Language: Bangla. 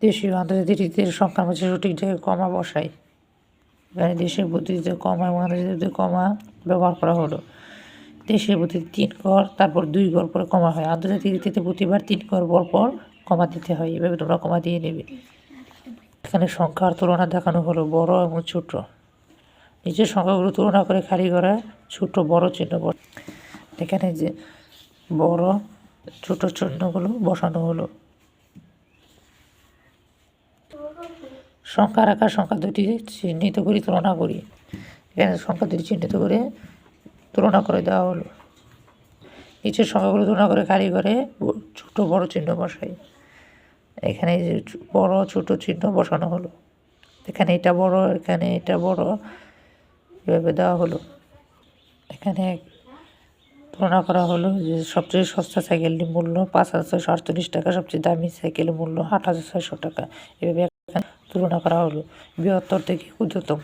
দেশীয় আন্তর্জাতিক রীতির সংখ্যার মাঝে সঠিক জায়গায় কমা বসাই। এখানে দেশীয় পদ্ধতিতে কমা এবং আন্তর্জাতিক কমা ব্যবহার করা হলো। দেশীয় পদ্ধতিতে 3 ঘর, তারপর 2 ঘর পরে কমা হয়। আন্তর্জাতিক রীতিতে প্রতিবার 3 ঘর পর কমা দিতে হয়। এভাবে তোমরা কমা দিয়ে নেবে। এখানে সংখ্যার তুলনা দেখানো হলো বড় এবং ছোট। নিচের সংখ্যাগুলো তুলনা করে খালি ঘরে ছোট বড় চিহ্ন এখানে যে বড় ছোট চিহ্নগুলো বসানো হলো। সংখ্যার আকার সংখ্যা দুটি চিহ্নিত করে তুলনা করি। এখানে সংখ্যা দুটি চিহ্নিত করে তুলনা করে দেওয়া হলো। নিচের সংখ্যাগুলো তুলনা করে খালি ঘরে ছোট বড় চিহ্ন বসাই। এখানে যে বড় ছোট চিহ্ন বসানো হলো। এখানে এটা বড়, এখানে এটা বড়, এভাবে দেওয়া হলো। এখানে তুলনা করা হলো যে সবচেয়ে সস্তা সাইকেলটির মূল্য 5,648 টাকা, সবচেয়ে দামি সাইকেলের মূল্য 8,600 টাকা। এভাবে তুলনা করা হলো বৃহত্তর থেকে ক্ষুদ্রতম।